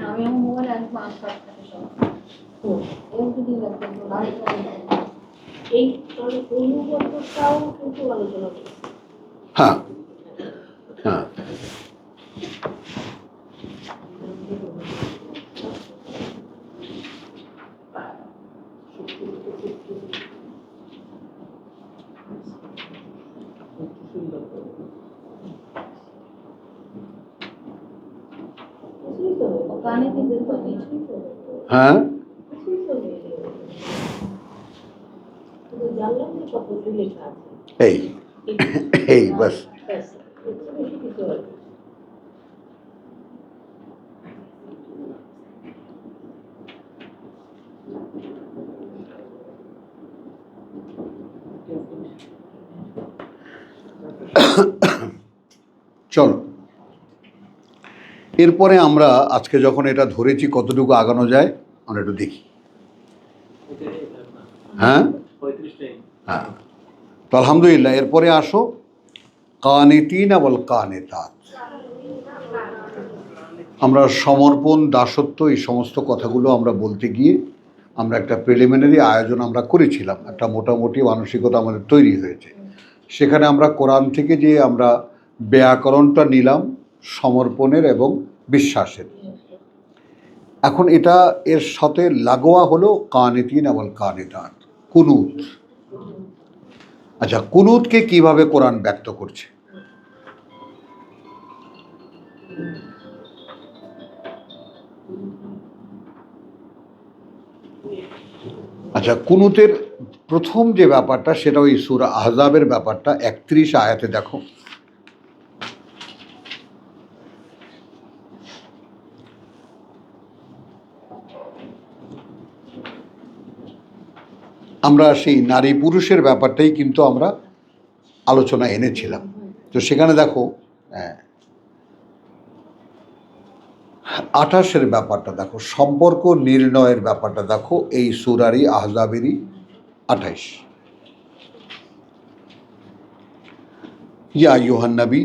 আমি আমার মোবাইলে এক মাস থাকে সব এমনি লাগবে এই তাহলে অনুগতটাও কিন্তু আলোচনা করি। হ্যাঁ হ্যাঁ গানে কিন্তু হ্যাঁ জানলাম যে শব্দটি লেখা আছে এই এই বাস বেশি কিছু আর কি। চলো এরপরে আমরা আজকে যখন এটা ধরেছি কতটুকু আগানো যায় আমরা একটু দেখি। হ্যাঁ হ্যাঁ তো আলহামদুলিল্লাহ এরপরে আসো কানিতিন ওয়াল কানিতাত। আমরা সমর্পণ দাসত্ব এই সমস্ত কথাগুলো আমরা বলতে গিয়ে আমরা একটা প্রিলিমিনারি আয়োজন আমরা করেছিলাম, একটা মোটামুটি মানসিকতা আমাদের তৈরি হয়েছে। সেখানে আমরা কোরআন থেকে যে আমরা ব্যাকরণটা নিলাম সমর্পণের এবং বিশ্বাসের। এখন এটা এর সাথে লাগোয়া হলো কানিতিন ওয়াল কানিতাত, কুনুত। আচ্ছা, কুনুতকে কিভাবে কোরআন ব্যক্ত করছে? আচ্ছা, কুনুতের প্রথম যে ব্যাপারটা সেটা ওই সূরা আহজাবের ব্যাপারটা 31 আয়াতে দেখো। আমরা সেই নারী পুরুষের ব্যাপারটাই কিন্তু আমরা আলোচনা এনেছিলাম। তো সেখানে দেখো 28 ব্যাপারটা দেখো, সম্পর্ক নির্ণয়ের ব্যাপারটা দেখো এই সূরারই আহজাবেরই 28। ইয়া আইয়ুহান নবী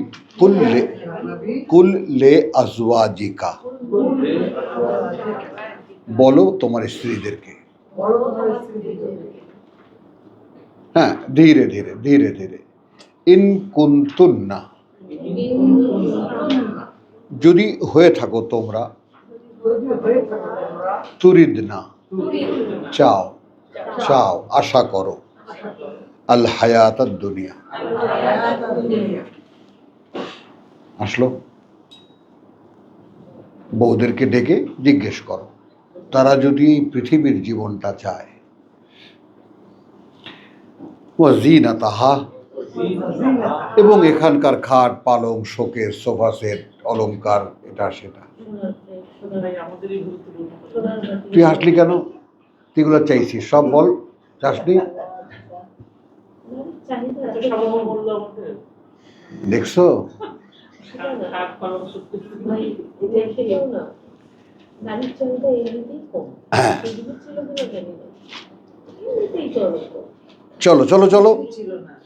কুল লে আজওয়াজিকা, বলো তোমার স্ত্রীদেরকে। হ্যাঁ, ধীরে ধীরে ধীরে ধীরে। ইন কুনতুন্না, যদি হয়ে থাকো তোমরা, তুরিদনা চাও, চাও আশা করো, আল হায়াত দুনিয়া। আসলো বউদেরকে ডেকে জিজ্ঞেস করো তারা যদি পৃথিবীর জীবনটা চায়, ওয়াজিনাতাহা, এবং এখানকার খাট পালং শোকের সোফা সেট অলংকার এটা সেটা। তুই হাসলি কেন? তুইগুলো চাইছিস সব বল, চাসনি? দেখছো হ্যাঁ, চলো চলো চলো,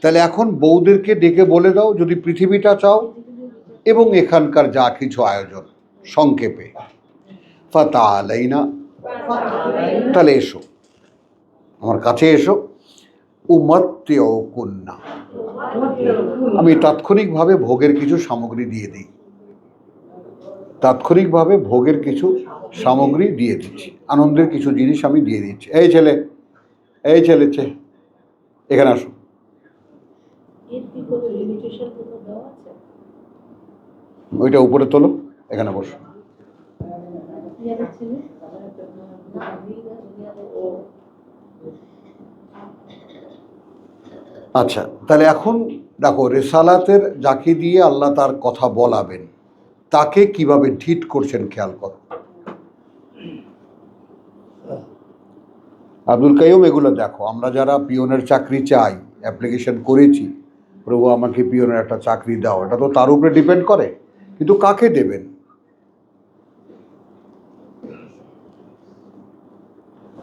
তাহলে এখন বউদেরকে ডেকে বলে দাও যদি পৃথিবীটা চাও এবং এখানকার যা কিছু আয়োজন সংক্ষেপে। ফাতালাইনা, তাহলে এসো আমার কাছে এসো। উমাত্তিউকুন্না, আমি তাৎক্ষণিকভাবে ভোগের কিছু সামগ্রী দিয়ে দিই, তাৎক্ষণিকভাবে ভোগের কিছু সামগ্রী দিয়ে দিচ্ছি, আনন্দের কিছু জিনিস আমি দিয়ে দিচ্ছি। এই ছেলে, এই ছেলে, এখানে আসো। ওইটা উপরে তোলো, এখানে বসো। আচ্ছা, তাহলে এখন দেখো রেসালাতের যাকে দিয়ে আল্লাহ তার কথা বলাবেন তাকে কিভাবে ট্রিট করছেন খেয়াল করো। আব্দুল কাইয়ুম, এগুলো দেখো, আমরা যারা পিওনের চাকরি চাই, অ্যাপ্লিকেশন করেছি, প্রভু আমাকে পিওনের একটা চাকরি দাও, এটা তো তার উপরে ডিপেন্ড করে, কিন্তু কাকে দেবেন?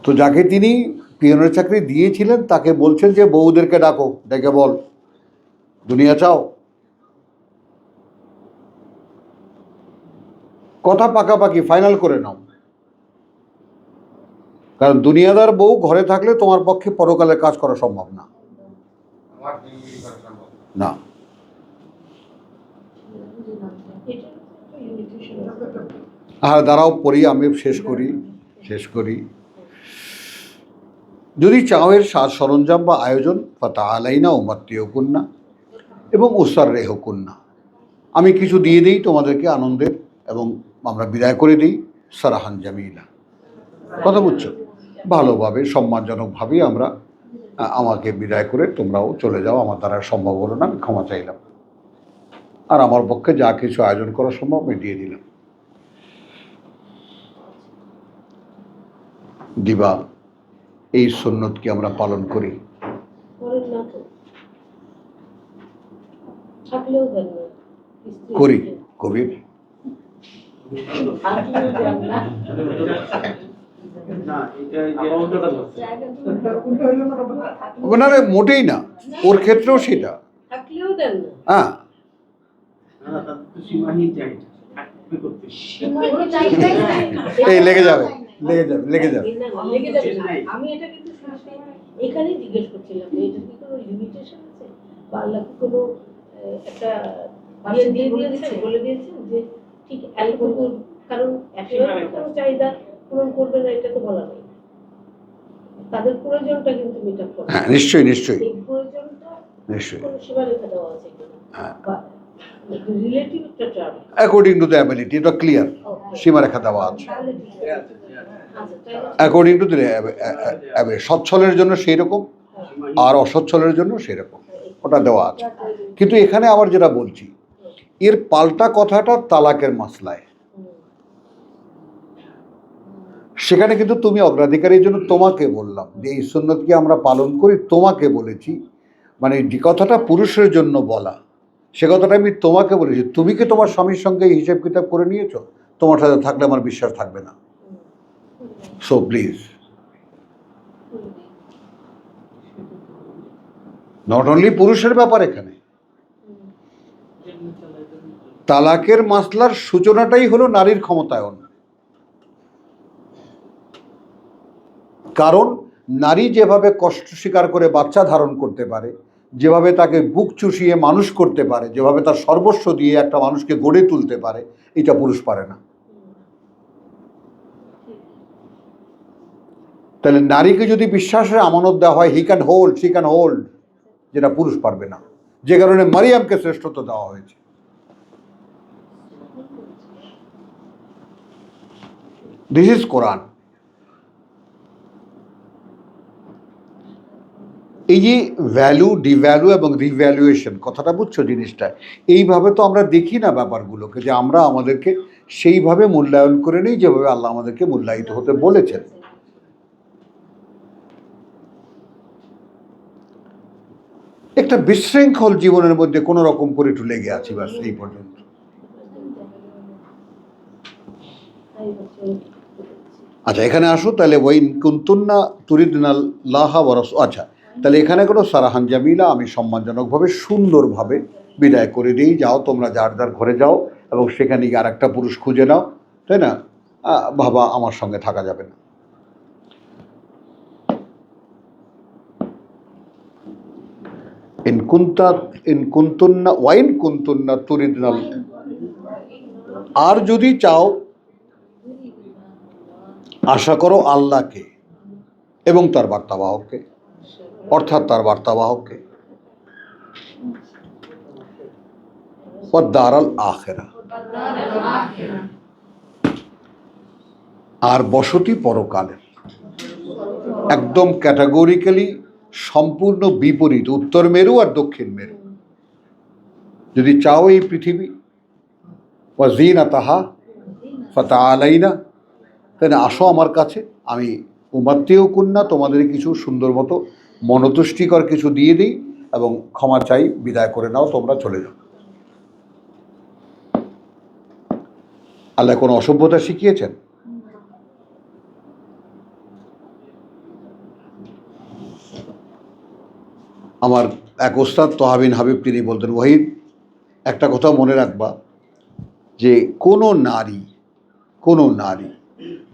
তো যাকে তিনি পিওনের চাকরি দিয়েছিলেন তাকে বলছেন যে বউদেরকে ডাকো, ডেকে বল দুনিয়া চাও। কথা পাকাপাকি ফাইনাল করে নাও। কারণ দুনিয়াদার বউ ঘরে থাকলে তোমার পক্ষে পরকালের কাজ করা সম্ভব না। না, আর দাঁড়াও পড়ি, আমি শেষ করি। যদি চাও এর সাজ সরঞ্জাম বা আয়োজন ফাতাআলাইনা উমাত্তিউকুন্না এবং উসাররিহুকুন্না, আমি কিছু দিয়ে দিই তোমাদেরকে আনন্দের, এবং আমরা বিদায় করে দিই সারাহান জামিলা। কথা বুঝছো? ভালোভাবে সম্মানজনকভাবেই আমরা আমাকে বিদায় করে তোমরাও চলে যাও। আমার দ্বারা সম্ভব হলো না, আমি ক্ষমা চাইলাম, আর আমার পক্ষে যা কিছু আয়োজন করা সম্ভব আমি দিয়ে দিলাম। দিবা, এই সুন্নত কি আমরা পালন করি? করি কবির? না রে, মোটেই না, ওর ক্ষেত্রেও সেটা। হ্যাঁ, এই লেগে যাবে। আমি এটা কিন্তু এখানেই জিজ্ঞেস করছিলাম যে এটা কি কোনো লিমিটেশন আছে বা আল্লাহ কি কোনো একটা বলে দিয়েছেন যে ঠিক এতটুকু, কারণ একেবারে কোনো চাহিদা পূরণ করবে না এটা তো বলা নেই, তাদের প্রয়োজনটা কিন্তু মিট আপ করে। হ্যাঁ, নিশ্চয়ই এই প্রয়োজনটা নিশ্চয়ই কোনো সীমারেখা দেওয়া আছে কিনা, বা রিলেটিভ একটা term according to the ability, এটা ক্লিয়ার, সীমারেখা দেওয়া আছে। অ্যাকর্ডিং টু দ্য সচ্ছলের জন্য সেই রকম, আর অসচ্ছলের জন্য সেই রকম, ওটা দেওয়া আছে। কিন্তু এখানে আবার যেটা বলছি, এর পাল্টা কথাটা তালাকের মাসলায়, সেখানে কিন্তু তুমি অগ্রাধিকারের জন্য তোমাকে বললাম যে এই সুন্নতকে আমরা পালন করি, তোমাকে বলেছি, মানে যে কথাটা পুরুষের জন্য বলা সে কথাটা আমি তোমাকে বলেছি। তুমি কি তোমার স্বামীর সঙ্গে হিসেব কিতাব করে নিয়েছো? তোমার সাথে থাকলে আমার বিশ্বাস থাকবে না। সো প্লিজ, নট অনলি পুরুষের ব্যাপার, এখানে তালাকের মাসলার সূচনাটাই হলো নারীর ক্ষমতায়ন। কারণ নারী যেভাবে কষ্ট স্বীকার করে বাচ্চা ধারণ করতে পারে, যেভাবে তাকে বুক চুষিয়ে মানুষ করতে পারে, যেভাবে তার সর্বস্ব দিয়ে একটা মানুষকে গড়ে তুলতে পারে, এটা পুরুষ পারে না। তাহলে নারীকে যদি বিশ্বাসের আমানত দেওয়া হয়, he can hold, she can hold, যেটা পুরুষ পারবে না, যে কারণে মারিয়ামকে শ্রেষ্ঠত্ব দেওয়া হয়েছে। দিস ইজ কোরআন। এই যে ভ্যালু, ডিভ্যালু এবং রিভ্যালুয়েশন কথাটা বুঝছো জিনিসটা, এইভাবে তো আমরা দেখি না ব্যাপারগুলোকে, যে আমরা আমাদেরকে সেইভাবে মূল্যায়ন করে নিই যেভাবে আল্লাহ আমাদেরকে মূল্যায়িত হতে বলেছেন। একটা বিশৃঙ্খল জীবনের মধ্যে কোনো রকম করে একটু লেগে আছি, বাস এই পর্যন্ত। আচ্ছা, এখানে আসো তাহলে। ওয়াইন কুনতুন্না তুরিদনাল্লাহ ওয়া রাসূল, আচ্ছা তাহলে এখানে কোনো সারাহান জামিলা, আমি সম্মানজনকভাবে সুন্দরভাবে বিদায় করে দিই, যাও তোমরা যার যার ঘরে যাও, এবং সেখানে গিয়ে আর একটা পুরুষ খুঁজে নাও, তাই না? বাবা, আমার সঙ্গে থাকা যাবে না। ইন কুনতুন্না তুরিদনাল, আর যদি চাও, আশা করো আল্লাহকে এবং তার বার্তাবাহককে, অর্থাৎ তার বার্তাবাহককে, দারাল আখিরা, আর বসতি পরকালের। একদম ক্যাটাগরিক্যালি সম্পূর্ণ বিপরীত, উত্তর মেরু আর দক্ষিণ মেরু। যদি চাও এই পৃথিবী, ওয়াজিনাতাহা ফাতাআলাইনা, তাহলে আসো আমার কাছে, আমি উমাত্তিউকুন্না, তোমাদের কিছু সুন্দর মতো মনতুষ্টিকর কিছু দিয়ে দিই, এবং ক্ষমা চাই, বিদায় করে নাও, তোমরা চলে যাও। আল্লাহ কোনো অসভ্যতা শিখিয়েছেন? আমার এক ওস্তাদ তহাবিন হাবিব, তিনি বলতেন, ওয়াহিদ একটা কথা মনে রাখবা, যে কোনো নারী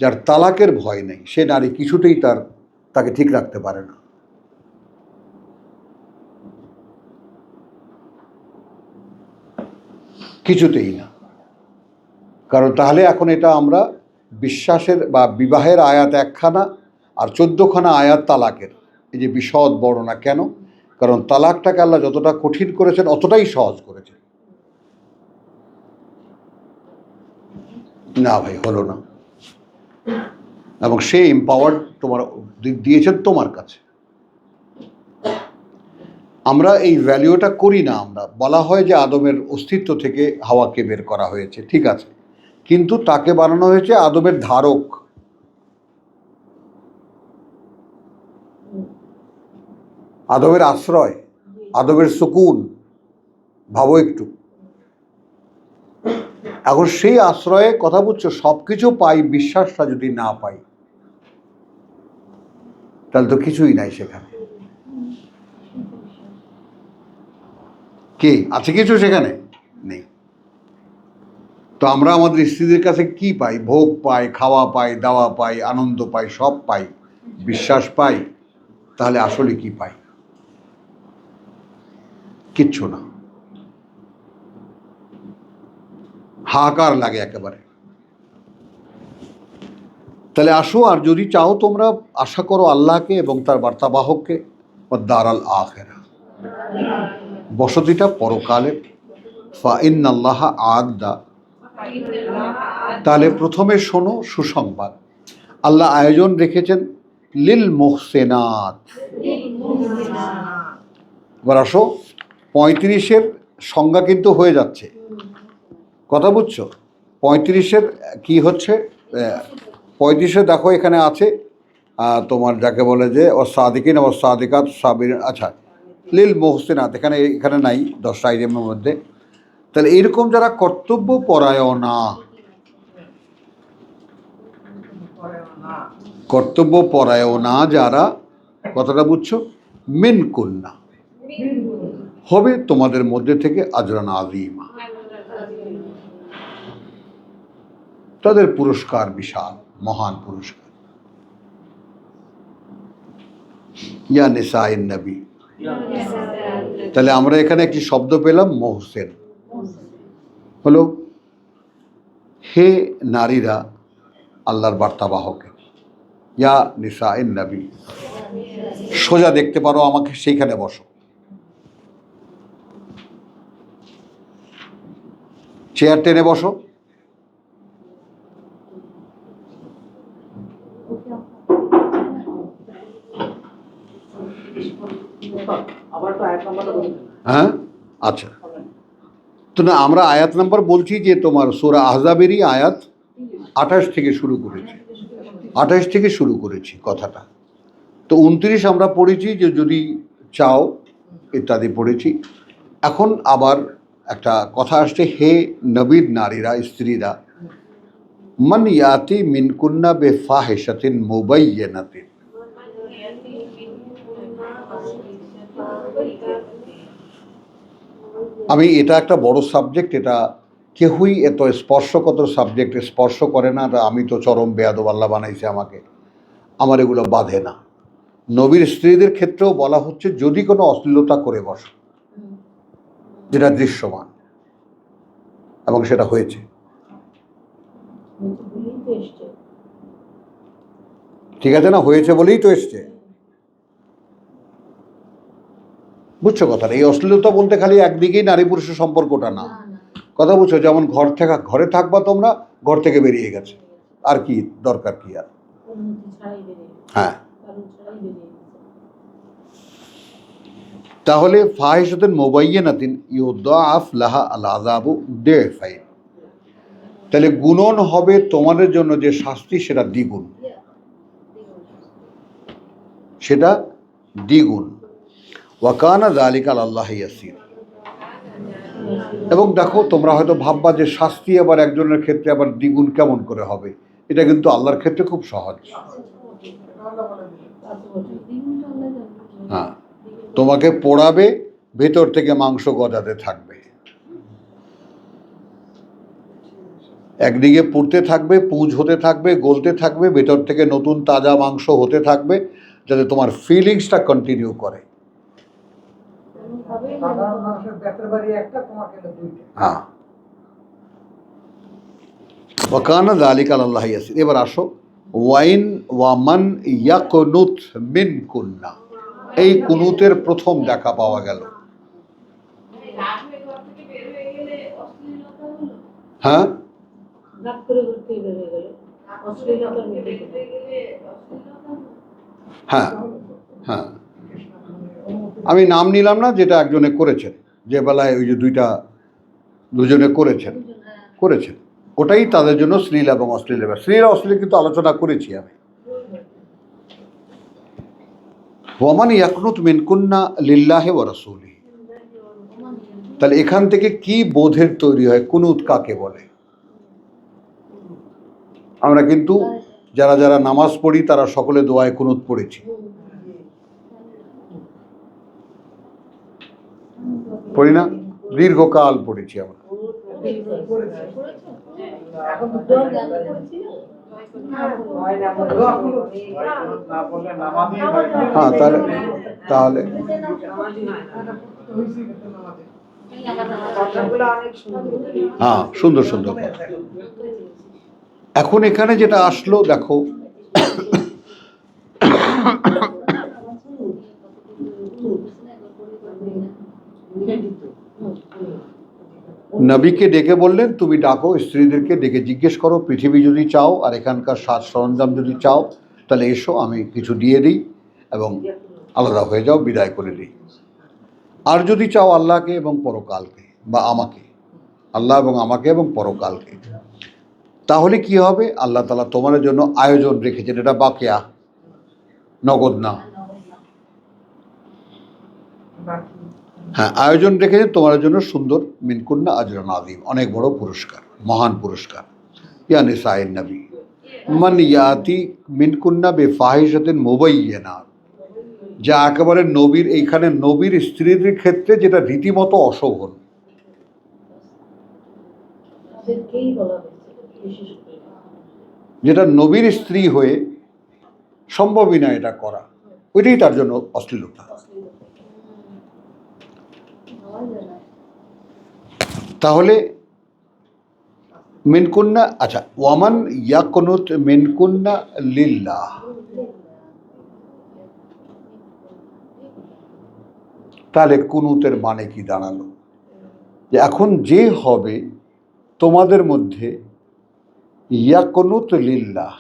যার তালাকের ভয় নেই, সে নারী কিছুতেই তাকে ঠিক রাখতে পারে না। কিছুতেই না। কারণ তাহলে এখন এটা আমরা বিশ্বাসের বা বিবাহের আয়াত একখানা আর 14খানা আয়াত তালাকের, এই যে বিশদ বর্ণনা। কেন? কারণ তালাকটাকে আল্লাহ যতটা কঠিন করেছেন অতটাই সহজ করেছেন। না ভাই, হলো না। এবং সে এম্পাওয়ার্ড তোমার দিয়েছেন তোমার কাছে। আমরা এই ভ্যালিউটা করি না। আমরা বলা হয় যে আদমের অস্তিত্ব থেকে হাওয়াকে বের করা হয়েছে, ঠিক আছে, কিন্তু তাকে বানানো হয়েছে আদমের ধারক, আদমের আশ্রয়, আদমের সুকুন। ভাবো একটু। এখন সেই আশ্রয়ে, কথা বুঝছো, সবকিছু পাই, বিশ্বাসটা যদি না পাই তাহলে তো কিছুই নাই সেখানে। কি আছে কিছু সেখানে? নেই। তো আমরা আমাদের স্ত্রীদের কাছে কি পাই? ভোগ পাই, খাওয়া পাই, দাওয়া পাই, আনন্দ পাই, সব পাই, বিশ্বাস পাই। তাহলে আসলে কি পাই? কিচ্ছু না। হাহাকার লাগে একেবারে। তাহলে আসো, আর যদি চাও তোমরা আশা করো আল্লাহকে এবং তার বার্তাবাহককে, দারাল আখিরা, বসতিটা পরকালে, ফা ইন্নাল্লাহা আ'আদ্দা। তাহলে প্রথমে শোনো সুসংবাদ, আল্লাহ আয়োজন রেখেছেন লিল মুহসিনাত। এবার আসো, 35-এর সংজ্ঞা কিন্তু হয়ে যাচ্ছে, কথা বুঝছো? 35-এর কি হচ্ছে? 35-এ দেখো এখানে আছে তোমার যাকে বলে যে ও সাদিকিন ও সাদিকাত সাবির। আচ্ছা, লিল মুহসিনাত এখানে নাই 10টা আইটেমের মধ্যে। তাহলে এরকম যারা কর্তব্য পরায়ণা, কর্তব্য পরায়ণা যারা, কথাটা বুঝছো, মিন কুন্না, হবে তোমাদের মধ্যে থেকে আজরান আযীমা, তাদের পুরস্কার বিশাল, মহান পুরস্কার। ইয়া নিসাইন নবী। তাহলে আমরা এখানে একটি শব্দ পেলাম, মোহসেন। হলো হে নারীরা আল্লাহর বার্তাবাহক, ইয়া নিসাইন নবী। সোজা দেখতে পারো আমাকে, সেইখানে বসো, চেয়ার টেনে বসো। হ্যাঁ, আচ্ছা। তো না, আমরা আয়াত নাম্বার বলছি যে তোমার সূরা আহজাবেরই আয়াত 28 থেকে শুরু করেছি, 28 থেকে শুরু করেছি কথাটা। তো 29 আমরা পড়েছি যে যদি চাও ইত্যাদি পড়েছি। এখন আবার একটা কথা আসছে, হে নবীর নারীরা, স্ত্রীরা, মান ইয়াতি মিনকুন্না বেফাহিশাতিন মুবাইয়িনাতিন। আমি এটা একটা বড় সাবজেক্ট, এটা কেউই এত স্পর্শকাতর সাবজেক্ট স্পর্শ করে না। আমি তো চরম বেয়াদব, আল্লাহ বানাইছে আমাকে, আমার এগুলো বাধে না। নবীর স্ত্রীদের ক্ষেত্রেও বলা হচ্ছে যদি কোনো অশ্লীলতা করে বসো, যেটা দৃশ্যমান, এবং সেটা হয়েছে। ঠিক আছে না, হয়েছে বলেই তো এসছে, বুঝছো কথাটা? এই অশ্লীলতা বলতে খালি একদিকেই নারী পুরুষের সম্পর্কটা না, কথা বুঝছো? যেমন ঘরে থাকবা তোমরা, ঘর থেকে বেরিয়ে গেছে, আর কি দরকার কি আর? হ্যাঁ, তাহলে ফাহিশাতুন মুবাইয়িনাতিন ইউদাআফ লাহা আল আযাবু দিফাইন। তাহলে গুণন হবে তোমাদের জন্য যে শাস্তি, সেটা দ্বিগুণ, সেটা দ্বিগুণ। ওয়া কানা যালিকা আলাল্লাহি ইয়াসির। এবং দেখো, তোমরা হয়তো ভাববা যে শাস্তি আবার একজনের ক্ষেত্রে আবার দ্বিগুণ কেমন করে হবে? এটা কিন্তু আল্লাহর ক্ষেত্রে খুব সহজ। হ্যাঁ, তোমাকে পোড়াবে, ভেতর থেকে মাংস গজাতে থাকবে, একদিকে পুড়তে থাকবে, পুঁজ হতে থাকবে, গলতে থাকবে, ভেতর থেকে নতুন তাজা মাংস হতে থাকবে, যাতে তোমার ফিলিংসটা কন্টিনিউ করে। হ্যাঁ, ওয়াকানা যালিকা আলাল্লাহি ইয়াসির। এবার আসো, ওয়াইন ওয়ামান ইয়াকুনুত মিনকুন্না, এই কুনুতের প্রথম দেখা পাওয়া গেল। হ্যাঁ, হ্যাঁ, হ্যাঁ, আমি নাম নিলাম না, যেটা একজনে করেছেন, যে বেলায় ওই যে দুজনে করেছেন, ওটাই তাদের জন্য শ্লীল এবং অশ্লীল। শ্লীল অশ্লীল কিন্তু আলোচনা করেছি আমি। ওয়ামান ইয়াকুনুত মিনকুন্না লিল্লাহি ওয়া রাসূলিহি, তাহলে এখান থেকে কি বোধের তৈরি হয়, কুনুত কাকে বলে? আমরা কিন্তু যারা যারা নামাজ পড়ি তারা সকলে দোয়ায় কুনুত পড়েছি, পড়ি না? দীর্ঘকাল পড়েছি আমরা। হ্যাঁ, তাহলে হ্যাঁ, সুন্দর সুন্দর কথা। এখন এখানে যেটা আসলো দেখো, নবীকে ডেকে বললেন, তুমি ডাকো স্ত্রীদেরকে, ডেকে জিজ্ঞেস করো পৃথিবী যদি চাও আর এখানকার সাজ সরঞ্জাম যদি চাও তাহলে এসো, আমি কিছু দিয়ে দিই এবং আলাদা হয়ে যাও, বিদায় করে দিই। আর যদি চাও আল্লাহকে এবং পরকালকে, বা আমাকে, আল্লাহ এবং আমাকে এবং পরকালকে, তাহলে কি হবে? আল্লাহ তাআলা তোমার জন্য আয়োজন রেখেছেন, এটা বাকিয়া, নগদ না। হ্যাঁ, আয়োজন রেখেছেন তোমার জন্য সুন্দর, মিনকুন্না আজরান আযীম, অনেক বড় পুরস্কার, মহান পুরস্কার। ইয়া নিসাইন নবী মান ইয়াতি মিনকুন্না বিফাহিশাতিন মুবায়্যিনাত, যা একেবারে নবীর, এইখানে নবীর স্ত্রীদের ক্ষেত্রে যেটা রীতিমতো অশোভন, যেটা নবীর স্ত্রী হয়ে সম্ভবই না এটা করা, ওইটাই তার জন্য অশ্লীলতা। তাহলে মিনকুন্না, আচ্ছা, ওয়ামান ইয়াকুনুত মিনকুন্না লিল্লাহ, তাহলে কুনুতের মানে কি দাঁড়ালো? যে এখন যে হবে তোমাদের মধ্যে ইয়াকুনুত লিল্লাহ,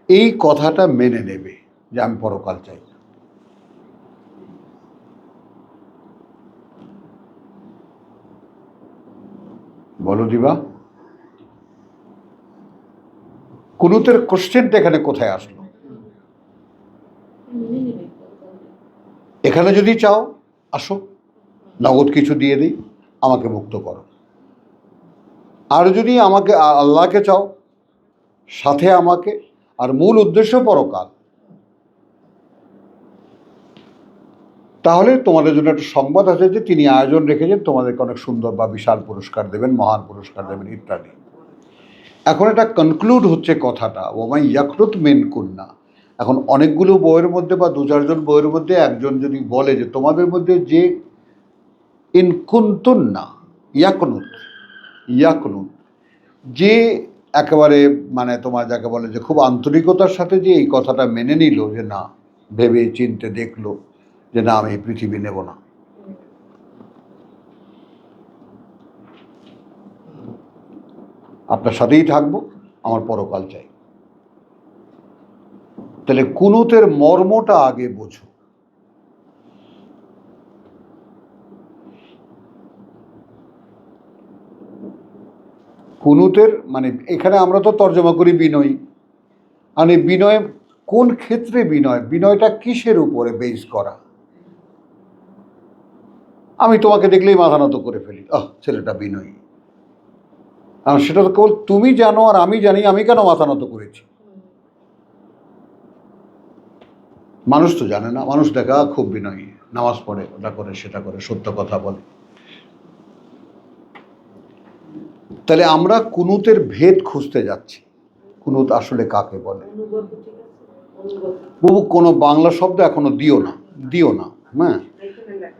এই কথাটা মেনে নেবে যে আমি পরকাল চাই। বলো দিবা, কুনুতের কোশ্চেনটা এখানে কোথায় আসলো? এখানে যদি চাও আসো, নগদ কিছু দিয়ে দিই, আমাকে মুক্ত করো। আর যদি আমাকে আল্লাহকে চাও, সাথে আমাকে, আর মূল উদ্দেশ্য পরকাল, তাহলে তোমাদের জন্য একটা সংবাদ আছে যে তিনি আয়োজন রেখেছেন, তোমাদেরকে অনেক সুন্দর বা বিশাল পুরস্কার দেবেন, মহান পুরস্কার দেবেন ইত্যাদি। এখন এটা কনক্লুড হচ্ছে কথাটা, ওমাই ইয়াকুনুত মিনকুন্না। এখন অনেকগুলো বইয়ের মধ্যে বা দু চারজন বইয়ের মধ্যে একজন যদি বলে যে তোমাদের মধ্যে যে ইনকুন্তুন্না ইয়াকুনুত, যে একেবারে মানে তোমার যাকে বলে যে খুব আন্তরিকতার সাথে যে এই কথাটা মেনে নিল, যে না, ভেবে চিনতে দেখলো যে না, আমি পৃথিবী নেব না, আপনার সাথেই থাকবো, আমার পরকাল চাই, তাহলে কুনুতের মর্মটা আগে বোঝো। কুনুতের মানে এখানে আমরা তো তর্জমা করি বিনয়, মানে বিনয় কোন ক্ষেত্রে বিনয়, বিনয়টা কিসের উপরে বেস করা? আমি তোমাকে দেখলেই মাথা নত করে ফেলি, ছেলেটা বিনয়ী, সেটা তো কেবল তুমি জানো আর আমি জানি, আমি কেন মাথা নত করেছি? মানুষ তো জানে না, মানুষ দেখা খুব বিনয়ী, নামাজ পড়ে, ওটা করে সেটা করে, সত্য কথা বলে। তাহলে আমরা কুনুতের ভেদ খুঁজতে যাচ্ছি। কুনুত আসলে কাকে বলে? অনুগত, ঠিক আছে, অনুগত। বাবু কোনো বাংলা শব্দ এখনো দিও না, হ্যাঁ।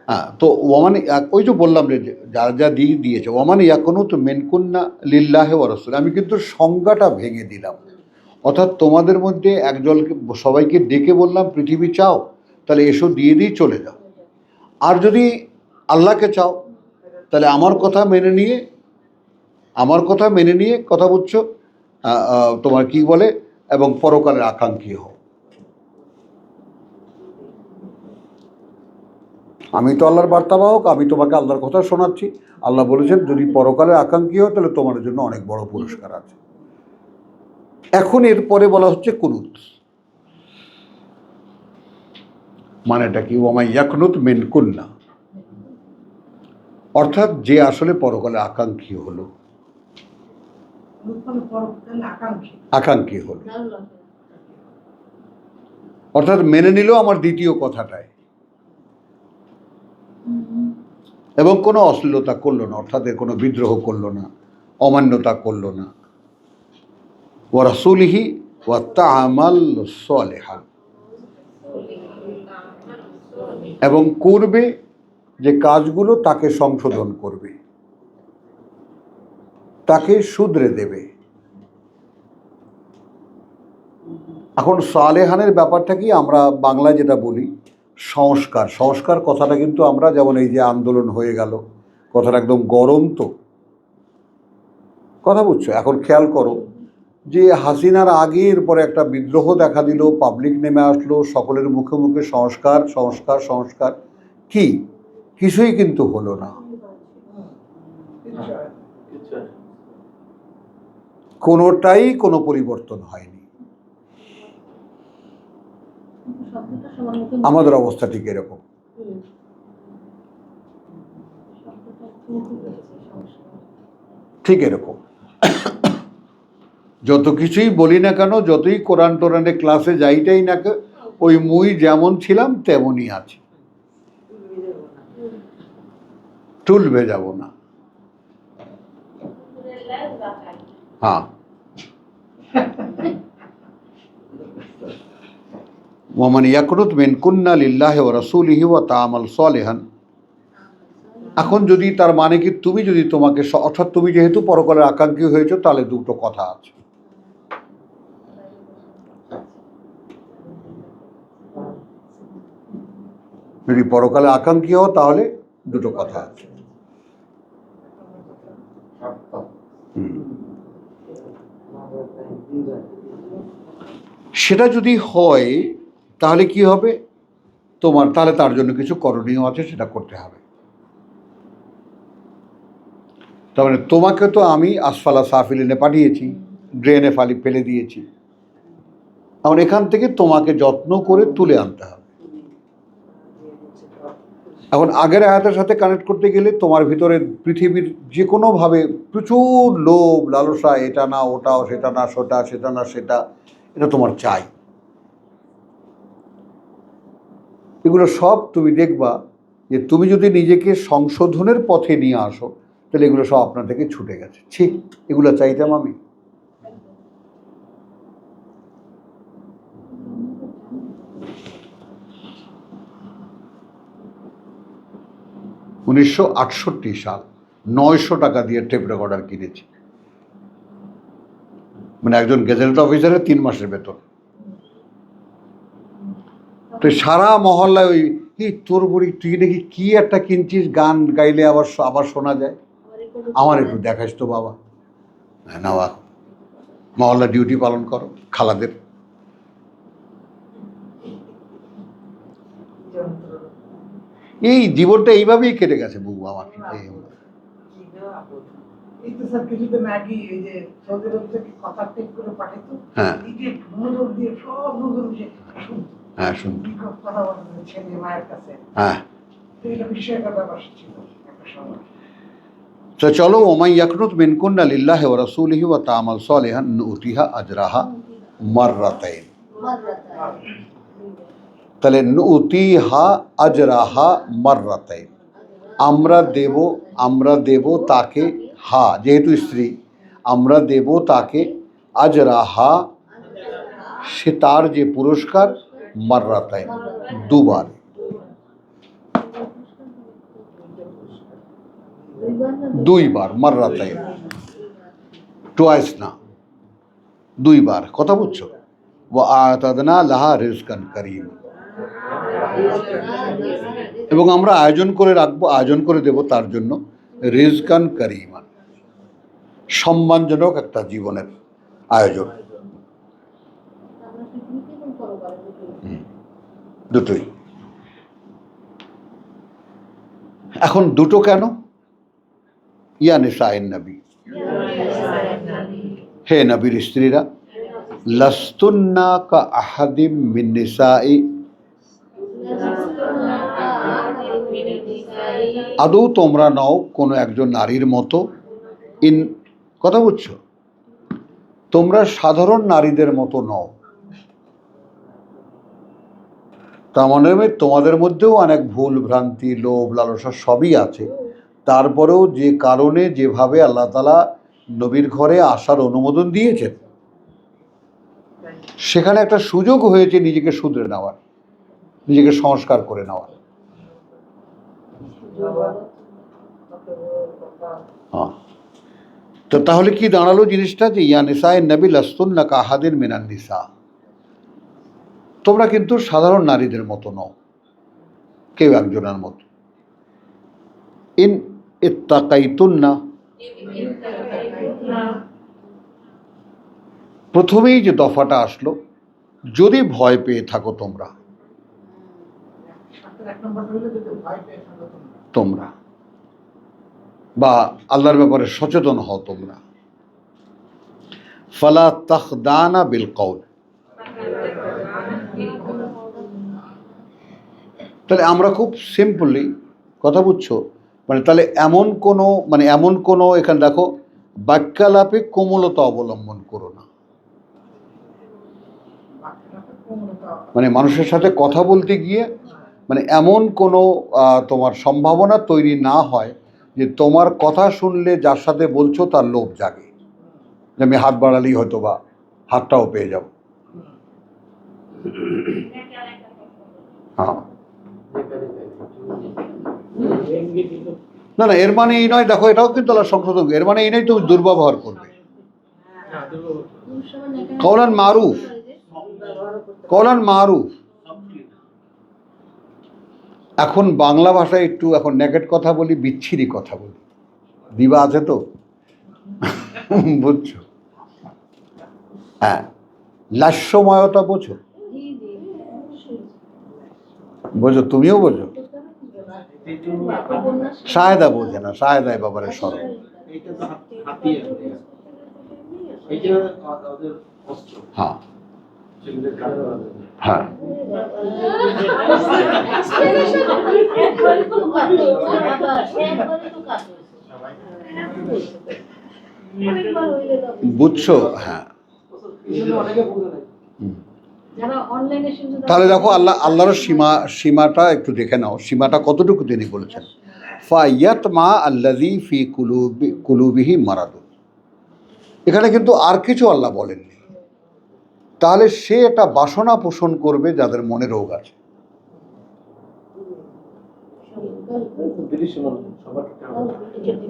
হ্যাঁ, তো ওমান, ওই যে বললাম যে যারা যা দিয়েছে, ওমান ইয়াকুনুত মিনকুন্না লিল্লাহি ওয়া রাসূল, আমি কিন্তু সংজ্ঞাটা ভেঙে দিলাম। অর্থাৎ তোমাদের মধ্যে একজনকে, সবাইকে ডেকে বললাম পৃথিবী চাও, তাহলে এসো দিয়ে দিয়ে চলে যাও। আর যদি আল্লাহকে চাও, তাহলে আমার কথা মেনে নিয়ে কথা বুঝছো, তোমার কি বলে, এবং পরকালের আকাঙ্ক্ষী হও। আমি তো আল্লাহর বার্তাবাহক, আমি তোমাকে আল্লাহর কথা শোনাচ্ছি। আল্লাহ বলেছেন যদি পরকালের আকাঙ্ক্ষী হও তাহলে তোমার জন্য অনেক বড় পুরস্কার আছে। এখন এরপরে বলা হচ্ছে কুনুত, মানেটা কি? ওয়ামা ইয়াকনুত মিনকুন্না, অর্থাৎ যে আসলে পরকালের আকাঙ্ক্ষী হলো, আকাঙ্ক্ষী হলো, অর্থাৎ মেনে নিল আমার দ্বিতীয় কথাটায়, এবং কোনো অশ্লীলতা করলো না, অর্থাৎ এর কোনো বিদ্রোহ করলো না, অমান্যতা করলো না। ওয়া রাসূলিহি ওয়া তা'মাল সালিহান, এবং করবে যে কাজগুলো তাকে সংশোধন করবে, তাকে শুধরে দেবে। এখন সালেহানের ব্যাপারটা কি, আমরা বাংলায় যেটা বলি সংস্কার কথাটা কিন্তু আমরা, যেমন এই যে আন্দোলন হয়ে গেল, কথাটা একদম গরম, তো কথা বুঝছো। এখন খেয়াল করো যে হাসিনার আগের পরে একটা বিদ্রোহ দেখা দিল, পাবলিক নেমে আসলো, সকলের মুখে মুখে সংস্কার, কি কিছুই কিন্তু হলো না, কোনোটাই কোনো পরিবর্তন হয়নি। আমাদের অবস্থা ঠিক এরকম। ঠিক এরকম যত কিছুই বলি না কেন, যতই কোরআন টোরানে ক্লাসে যাইটাই না কেন, ওই মুই যেমন ছিলাম তেমনই আছি, টুল ভেজাবো না। হ্যাঁ, ওয়ামান ইয়াকুনুত মিনকুন্না লিল্লাহি ওয়া রাসূলিহি ওয়া তা'মাল সালিহান। এখন যদি তার মানে কি, তুমি যদি তোমাকে, অর্থাৎ তুমি যেহেতু পরকালের আকাঙ্ক্ষী হয়েছো, তাহলে দুটো কথা আছে। যদি পরকালে আকাঙ্ক্ষী হও তাহলে দুটো কথা আছে। সেটা যদি হয় তাহলে কি হবে তোমার, তাহলে তার জন্য কিছু করণীয় আছে, সেটা করতে হবে। তার মানে তোমাকে তো আমি আসফালা সাফিলিনে পাঠিয়েছি, ড্রেনে ফেলে দিয়েছি। এখন এখান থেকে তোমাকে যত্ন করে তুলে আনতে হবে। এখন আগের আয়াতের সাথে কানেক্ট করতে গেলে তোমার ভিতরে পৃথিবীর যে কোনোভাবে প্রচুর লোভ লালসা, এটা না ওটাও, সেটা না সেটা, এটা তোমার চাই। এগুলো সব তুমি দেখবা যে তুমি যদি নিজেকে সংশোধনের পথে নিয়ে আসো, তাহলে এগুলো সব আপনার থেকে ছুটে গেছে। ছি, এগুলো চাইতাম আমি। (1968 সাল) 900 টাকা দিয়ে টেপ রেকর্ডার কিনেছি, মানে একজন গেজেটেড অফিসারের 3 মাসের বেতন। তো সারা মহল্লায় ওই, তোর বুড়ি তুই নাকি কি একটা কিনছিস, গান গাইলে আবার শোনা যায়, আমার একটু দেখাস তো বাবা। না, মহল্লা ডিউটি পালন করো খালাদের। এই জীবনটা এইভাবেই কেটে গেছে বুবু আমার। হ্যাঁ, হ্যাঁ শুনছি। হ্যাঁ, তো চলো, ওমাই ইয়াকনুত মিনকুন্না লিল্লাহি ওয়া রাসূলিহি ওয়া তা'মাল সালিহান নু'তিহা আজরাহা মাররাতাইন। তাহলে নু'তিহা আজরাহা মাররাতাইন, আমরা দেব তাকে হা যেহেতু স্ত্রী, আমরা দেব তাকে আজরাহা, সে তার যে পুরস্কার, মাররাতাইন, দুবার। দুইবার, মাররাতাইন, টোয়াইস না, দুইবার। কথা বুঝছো? ওয়া আতাদনা লাহা রিজকান কারীম, এবং আমরা আয়োজন করে রাখবো, আয়োজন করে দেব তার জন্য রিজকান কারীমান, সম্মানজনক একটা জীবনের আয়োজন। দুটোই। এখন দুটো কেন? ইয়া নিসাইন নবী, হে নবীর স্ত্রীরা, লাস্তুন্না কা আহাদিম মিন নিসাই, আদৌ তোমরা নও কোনো একজন নারীর মতো। ইন, কথা বুঝছো? তোমরা সাধারণ নারীদের মতো নও। তার মানে তোমাদের মধ্যেও অনেক ভুল ভ্রান্তি, লোভ লালসা সবই আছে। তারপরেও যে কারণে যেভাবে আল্লাহ তাআলা নবীর ঘরে আসার অনুমোদন দিয়েছেন, সেখানে একটা সুযোগ হয়েছে নিজেকে শুধরে নেওয়ার, নিজেকে সংস্কার করে নেওয়ার। হ্যাঁ, তো তাহলে কি দাঁড়ালো জিনিসটা, যে ইয়া নিসায়ে নবী লাস্তুন্না কাহাদিন মিনান নিসা, তোমরা কিন্তু সাধারণ নারীদের মতো নও, কেউ একজনের মতো। ইন ইত্তাকাইতুন্না, প্রথমেই যে দফাটা আসলো, যদি ভয় পেয়ে থাকো তোমরা, তোমরা বা আল্লাহর ব্যাপারে সচেতন হও তোমরা। ফালা তাখদানা বিল কওল, তাহলে আমরা খুব সিম্পলি, কথা বুঝছো, মানে তাহলে এমন কোনো এখানে দেখো, বাক্যালাপে কোমলতা অবলম্বন করো না। মানে মানুষের সাথে কথা বলতে গিয়ে এমন কোনো তোমার সম্ভাবনা তৈরি না হয় যে তোমার কথা শুনলে যার সাথে বলছো তার লোভ জাগে, যে আমি হাত বাড়ালেই হয়তো বা হাতটাও পেয়ে যাব। হ্যাঁ, না না, এর মানে এই নয়, দেখো এটাও কিন্তু আল্লাহ সংশোধন, এর মানে এই নয় তুমি দুর্ব্যবহার করবে। কওলান মারুফ, কওলান মারুফ। এখন বাংলা ভাষায় একটু এখন নেগেট কথা বলি, বিচ্ছিরি কথা বলি, দিবা আছে তো, বুঝছো? হ্যাঁ, লাস্যময়তা বোঝো, বোঝো, তুমিও বোঝো। সায়দা বোঝে না, সায়দায় বাবারে সরল। হ্যাঁ হ্যাঁ, বুঝছো? হ্যাঁ, তাহলে দেখো আল্লাহর সীমাটা একটু দেখে নাও, সীমাটা কতটুকু তিনি বলেছেন। ফায়াতমা আল্লাযী ফী কুলুবিহি মারাদুন, এখানে কিন্তু আর কিছু আল্লাহ বলেননি। তাহলে সে একটা বাসনা পোষণ করবে যাদের মনে রোগ আছে।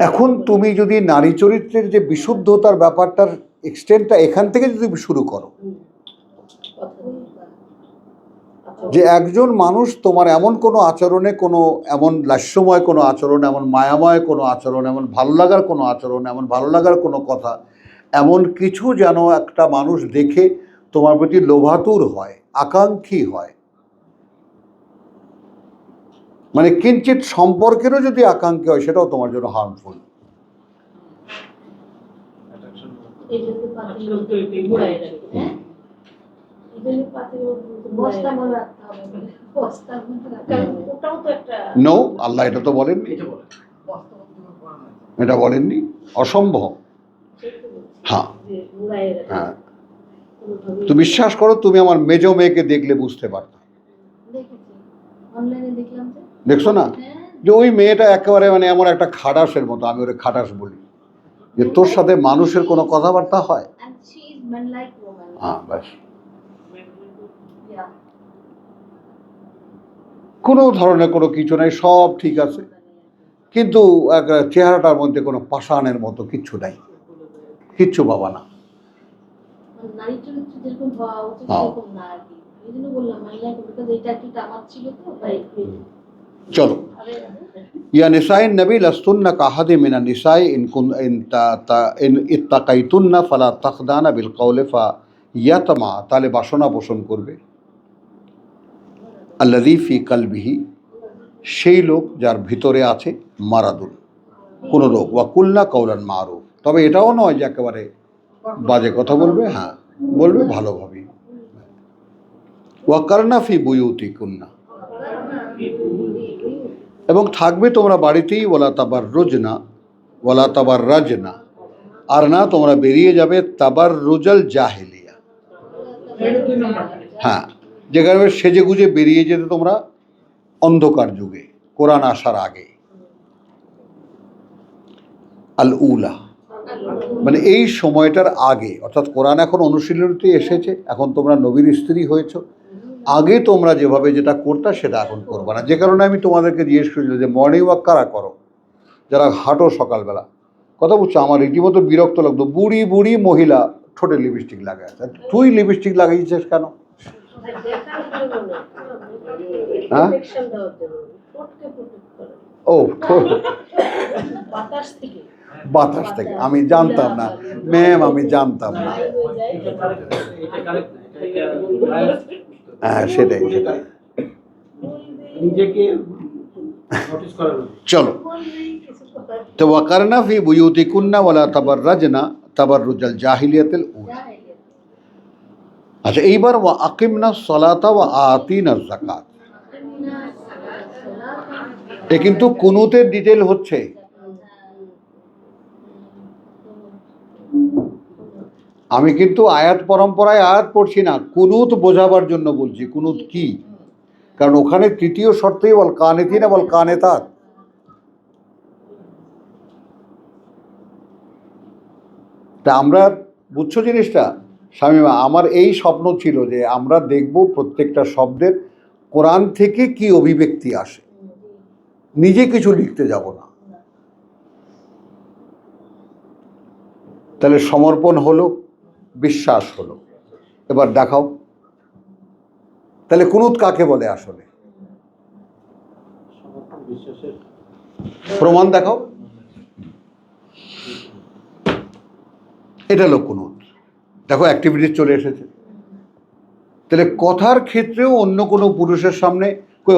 এখন তুমি যদি নারী চরিত্রের যে বিশুদ্ধতার ব্যাপারটার এক্সটেন্টটা এখান থেকে যদি শুরু করো, যে একজন মানুষ তোমার এমন কোনো আচরণে, কোনো এমন লাস্যময় কোনো আচরণ, এমন মায়াময় কোনো আচরণ, এমন ভালো লাগার কোনো আচরণ, এমন ভালো লাগার কোনো কথা, এমন কিছু যেন একটা মানুষ দেখে তোমার প্রতি লোভাতুর হয়, আকাঙ্ক্ষী হয়, মানে কিঞ্চিত সম্পর্কেরও যদি আকাঙ্ক্ষী হয়, সেটাও তোমার জন্য হার্মফুল। নো, আল্লাহ এটা তো বলেননি, এটা বলেননি, অসম্ভব। হ্যাঁ হ্যাঁ, তুমি বিশ্বাস করো, তুমি আমার মেজো মেয়েকে দেখলে বুঝতে পারতো, দেখছো না, যে ওই মেয়েটা একেবারে এমন একটা খাটাসের মতো, আমি ওরে খাটাস বলি, যে তোর সাথে মানুষের কোনো কথাবার্তা হয়? And she is man-like woman. হ্যাঁ, ব্যাস। Yeah. কোনো ধরনের কোনো কিছু নাই, সব ঠিক আছে, কিন্তু এক চেহারাটার মধ্যে কোনো পাষাণের মতো কিচ্ছু নাই, কিচ্ছু বাবা না। নারী চরিত্র যেরকম হওয়া উচিত হ্যাঁ। সেরকম না আর কি। এই জন্য বললাম man-like because এটা একটু টামার ছিল তো তাই। চলো, ইয়া নিসাইন নবী লাস্তুন্না কাহাদে মিনা নিসাই ইন ইত্তাকাইতুন্না ফালা তাখদানা বিল কওলি ফা ইয়াতমা, তাহলে বাসনা পোষণ করবে আল্লাযী ফি কলবিহি, সেই লোক যার ভিতরে আছে মারাদুন, কোনো রোগ, ওয়া কুল্লা কওলান মারুফ, তবে এটাও নয় যে একেবারে বাজে কথা বলবে, হ্যাঁ বলবে ভালোভাবে। ওয়া কারনা ফি বুয়ুতিকুন্না, এবং থাকবে তোমরা বাড়িতেই, ওয়ালা তাবাররুজনা ওয়ালা তাবাররাজনা, আর না তোমরা বেরিয়ে যাবে তাবাররুজাল জাহিলিয়া, হ্যাঁ যেখানে সেজে গুজে বেরিয়ে যেতে তোমরা অন্ধকার যুগে, কোরআন আসার আগে। আল উলা মানে এই সময়টার আগে, অর্থাৎ কোরআন এখন অনুশীলনীতে এসেছে, এখন তোমরা নবীর স্ত্রী হয়েছ, আগে তোমরা যেভাবে যেটা করতা সেটা এখন করবে না। যে কারণে আমি তোমাদেরকে জিজ্ঞেস করেছিলাম যে মর্নিং ওয়াক কারা করো, যারা হাঁটো সকালবেলা, কথা বুঝছো? আমার রীতিমতো বিরক্ত লাগতো, বুড়ি বুড়ি মহিলা ঠোঁটে লিপস্টিক লাগায়, তুই লিপস্টিক লাগাইছিস কেন? হ্যাঁ, ও বাতাস থেকে, আমি জানতাম না ম্যাম, আমি জানতাম না। হ্যাঁ সেটাই সেটাই। চলো, তো ওয়াকারনা ফি বুয়ুতিকুন্না ওয়ালা তাবাররাজনা তাবাররুজাল জাহিলিয়াতিল উলা। আচ্ছা, এইবার ওয়া আকিমনা সলাতা ওয়া আতিনা যাকাত, এ কিন্তু কুনুতের ডিটেল হচ্ছে। আমি কিন্তু আয়াত পরম্পরায় আয়াত পড়ছি না, কুনুত বোঝাবার জন্য বলছি কুনুত কি, কারণ ওখানে তৃতীয় শর্তেই ওয়াল কানিতিনা ওয়াল কানিতাত। তা আমরা, বুঝছো জিনিসটা শামীমা, আমার এই স্বপ্ন ছিল যে আমরা দেখব প্রত্যেকটা শব্দের কোরআন থেকে কি অভিব্যক্তি আসে, নিজে কিছু লিখতে যাব না। তাহলে সমর্পণ হলো, বিশ্বাস হলো। এবার দেখাও তাহলে কুনুত কাকে বলে, আসলে প্রমাণ দেখাও। এটা হলো কুনুত। দেখো অ্যাক্টিভিটি চলে এসেছে। তাহলে কথার ক্ষেত্রেও অন্য কোনো পুরুষের সামনে,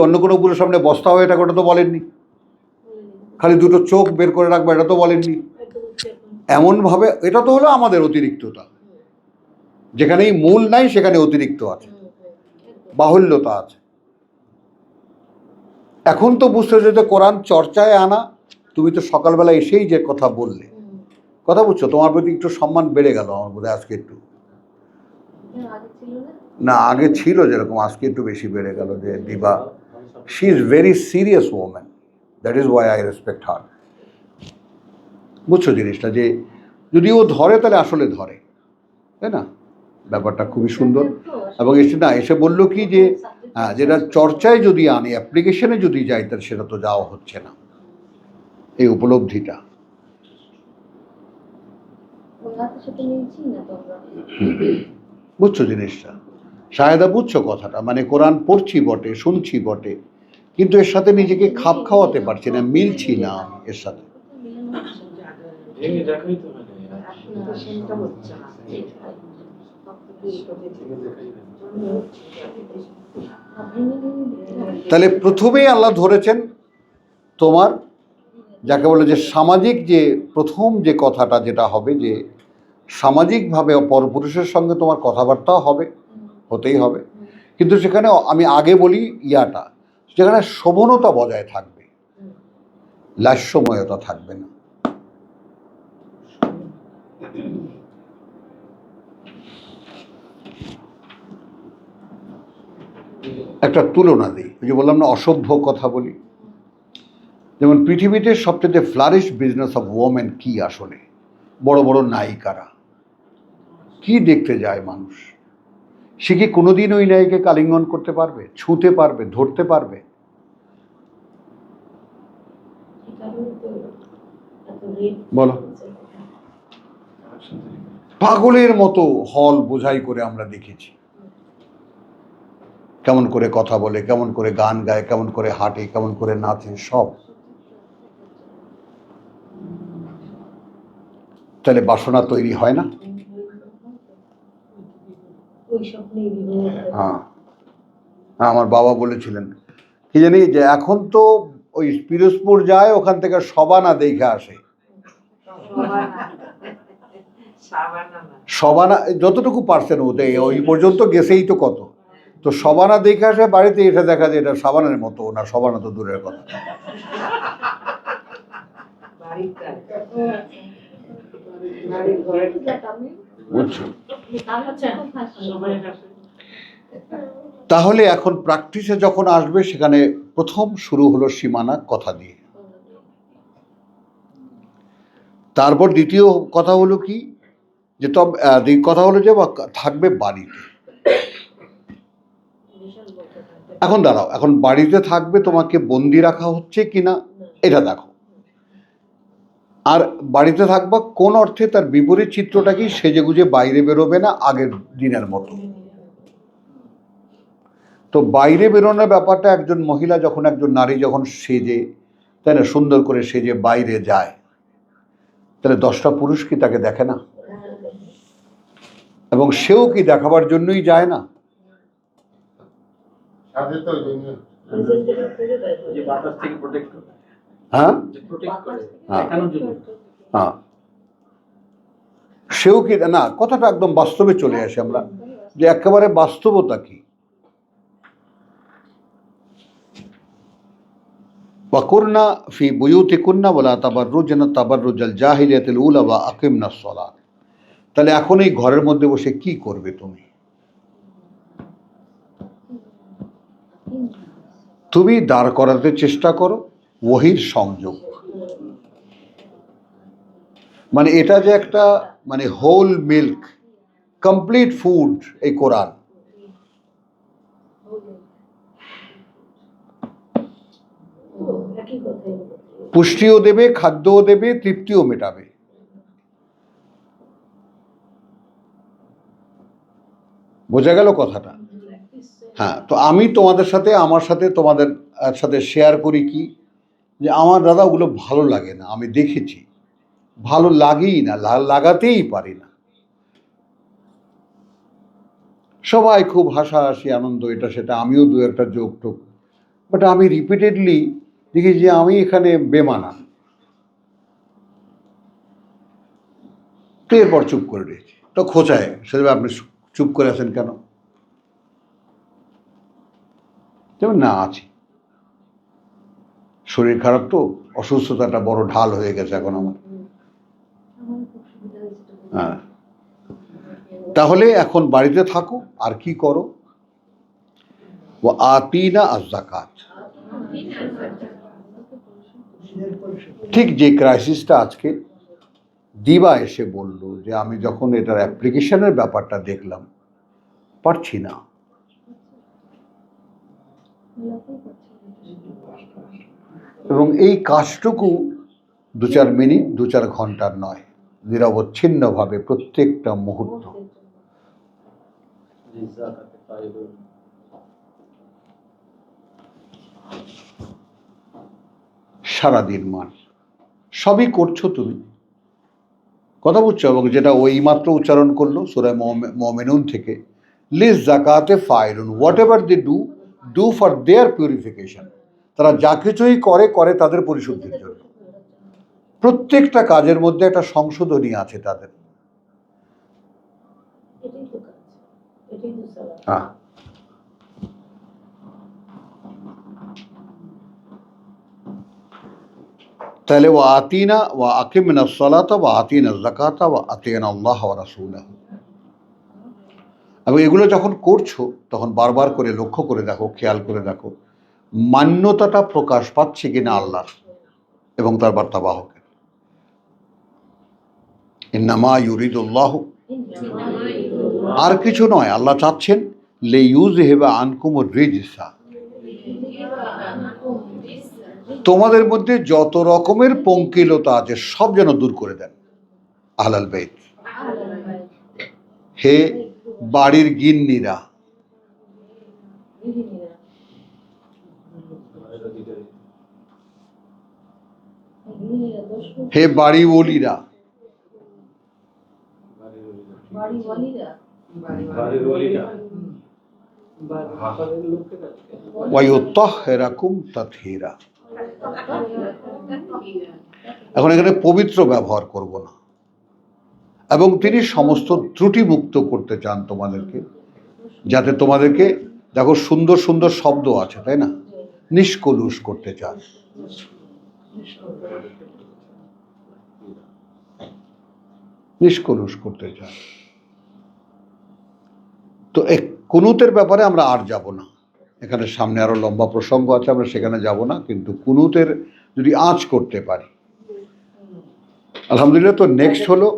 অন্য কোনো পুরুষের সামনে বস্তা হয়ে এটা ওটা তো বলেননি, খালি দুটো চোখ বের করে রাখবো এটা তো বলেননি। এমনভাবে, এটা তো হলো আমাদের অতিরিক্ততা, যেখানেই মূল নাই সেখানে অতিরিক্ত আছে, বাহুল্যতা আছে। এখন তো বুঝতে হচ্ছে যে কোরআন চর্চায় আনা, তুমি তো সকালবেলা এসেই যে কথা বললে, কথা বুঝছো, তোমার প্রতি একটু সম্মান বেড়ে গেল আমার বোধ হয় আজকে একটু, না আগে ছিল যেরকম, আজকে একটু বেশি বেড়ে গেল। যে দিবা, she is very serious woman, that is Y I respect হার। বুঝছো জিনিসটা, যে যদি ও ধরে তাহলে আসলে ধরে, তাই না? ব্যাপারটা খুবই সুন্দর। এবং এসে না এসে বললো কি যে হ্যাঁ, যেটা চর্চায় যদি আনি, অ্যাপ্লিকেশনে যদি যাই, তাহলে সেটা তো যাওয়া হচ্ছে না, এই উপলব্ধিটা। বুঝছো জিনিসটা শায়দা, বুঝছো কথাটা, মানে কোরআন পড়ছি বটে, শুনছি বটে, কিন্তু এর সাথে নিজেকে খাপ খাওয়াতে পারছি না, মিলছি না আমি এর সাথে। তাহলে প্রথমেই আল্লাহ ধরেছেন তোমার, যাকে বলে যে সামাজিক, যে প্রথম যে কথাটা যেটা হবে, যে সামাজিকভাবে পরপুরুষের সঙ্গে তোমার কথাবার্তাও হবে, হতেই হবে, কিন্তু সেখানে আমি আগে বলি ইয়াটা, যেখানে শোভনতা বজায় থাকবে, লাস্যময়তা থাকবে না। একটা তুলনা দিই, ওই যে বললাম না অসভ্য কথা বলি, যেমন পৃথিবীতে সবচেয়ে ফ্লারিশ বিজনেস অফ ওমেন কি আসলে, বড় বড় নায়িকারা কি দেখতে যায় মানুষ? সে কি কোনোদিন ওই নায়িকে কালিঙ্গন করতে পারবে, ছুঁতে পারবে, ধরতে পারবে? এই কারণে তো এত রেট বলো। পাগলের মতো হল বোঝাই করে আমরা দেখেছি, কেমন করে কথা বলে, কেমন করে গান গায়, কেমন করে হাঁটে, কেমন করে নাচে, সব। তাহলে বাসনা তৈরি হয় না? ওই স্বপ্নেই বিবাহ। হ্যাঁ, আমার বাবা বলেছিলেন কি জানি, যে এখন তো ওই পিরোজপুর যায়, ওখান থেকে সবানা দেখে আসে। সবানা যতটুকু পারছেন ওতে ওই পর্যন্ত গেছেই তো কত, তো সবানা দেখে আসে, বাড়িতে এসে দেখা যায় এটা সাবানের মতো না, সবানা তো দূরের কথা। বুঝছো? তাহলে এখন প্র্যাকটিসে যখন আসবে, সেখানে প্রথম শুরু হলো সীমানা কথা দিয়ে। তারপর দ্বিতীয় কথা হলো কি, যে কথা হলো যে থাকবে বাড়িতে। এখন দাঁড়াও, এখন বাড়িতে থাকবে, তোমাকে বন্দি রাখা হচ্ছে কিনা এটা দেখো। আর বাড়িতে থাকবা কোন অর্থে, তার বিপরীত চিত্রটা কি, সেজেগুজে বাইরে বেরোবে না আগের দিনের মতো। তো বাইরে বেরোনোর ব্যাপারটা, একজন মহিলা যখন, একজন নারী যখন সেজে, তাই না, সুন্দর করে সেজে বাইরে যায়, তাহলে 10টা পুরুষ কি তাকে দেখে না? এবং সেও কি দেখাবার জন্যই যায় না? হ্যাঁ, হ্যাঁ, সেও কি না? কথাটা একদম বাস্তবে চলে আসে আমরা, যে একেবারে বাস্তবতা কি। ওয়াকুরনা ফি বুয়ুতিকুন্না ওয়ালা তাবাররুজনা তাবাররুজাল জাহিলিয়াতিল উলা ওয়া আকিমনাস সালাত। তাহলে এখন এই ঘরের মধ্যে বসে কি করবে তুমি? তুমি দাঁড় করাতে চেষ্টা করো ওহীর সংযোগ। মানে এটা যে একটা মানে হোল মিল্ক কমপ্লিট ফুড এই কোরআন। পুষ্টিও দেবে, খাদ্যও দেবে, তৃপ্তিও মেটাবে। বোঝা গেল কথাটা? হ্যাঁ, তো আমি তোমাদের সাথে, আমার সাথে, তোমাদের সাথে শেয়ার করি কি, যে আমার দাদা ওগুলো ভালো লাগে না, আমি দেখেছি, ভালো লাগেই না, লাগাতেই পারি না। সবাই খুব হাসাহাসি, আনন্দ, এটা সেটা, আমিও দু একটা যোগ টোক, বাট আমি রিপিটেডলি দেখি যে আমি এখানে বেমানা। তো এরপর চুপ করে দিয়েছি। তো খোঁচায় সেভাবে, আপনি চুপ করে আছেন কেন? যেমন না, আছি, শরীর খারাপ, তো অসুস্থতাটা বড় ঢাল হয়ে গেছে এখন আমার। হ্যাঁ, তাহলে এখন বাড়িতে থাকো, আর কি করো? ও আতিনা আয-যাকাত। ঠিক যে ক্রাইসিসটা আজকে দিবা এসে বলল, যে আমি যখন এটার অ্যাপ্লিকেশনের ব্যাপারটা দেখলাম, পারছি না। এবং এই কাজটুকু 2-4 মিনিট, 2-4 ঘন্টার নয়, নিরবচ্ছিন্নভাবে প্রত্যেকটা মুহূর্ত। সারাদিন মান সবই করছো তুমি, কথা বুঝছো? এবং যেটা ওই মাত্র উচ্চারণ করলো সূরা মুমিনুন থেকে, লিজ যাকাতে ফাইলুন, whatever they do for their purification. তারা যা কিছুই করে তাদের পরিশুদ্ধির জন্য। প্রত্যেকটা কাজের মধ্যে একটা সংশোধনী আছে তাদের। হ্যাঁ, তাহলে ওয়া আতিনা ওয়া আকিমনাস সালাতা ওয়া আতিনাজ যাকাতা ওয়া আতিনা আল্লাহ ওয়া রাসূলাহু। এবং এগুলো যখন করছো, তখন বারবার করে লক্ষ্য করে দেখো, খেয়াল করে দেখো, মান্যতাটা প্রকাশ পাচ্ছে কিনা আল্লাহর এবং তার বার্তাবাহকের। ইন্নামা ইউরিদুল্লাহ, আর কিছু নয়, আল্লাহ চাচ্ছেন লে ইউজ হেবা আনকুম রিজসা, তোমাদের মধ্যে যত রকমের পঙ্কিলতা আছে সব যেন দূর করে দেন। আহলাল বাইত, হে বাড়ির গিন্নিরা, হে বাড়িওয়ালিরা, ওয়ায়ুত্তাহহিরাকুম তাতহীরা। এখন এখানে পবিত্র ব্যবহার করব না, এবং তিনি সমস্ত ত্রুটি মুক্ত করতে চান তোমাদেরকে, যাতে তোমাদেরকে, দেখো সুন্দর সুন্দর শব্দ আছে তাই না, নিষ্কলুষ করতে চান। নিষ্কলুষ করতে চান। তো এই কুনুতের ব্যাপারে আমরা আর যাব না, এখানে সামনে আরো লম্বা প্রসঙ্গ আছে, আমরা সেখানে যাব না, কিন্তু কুনুতের যদি আঁচ করতে পারি আলহামদুলিল্লাহ। তো নেক্সট হলো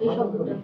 এই শব্দটা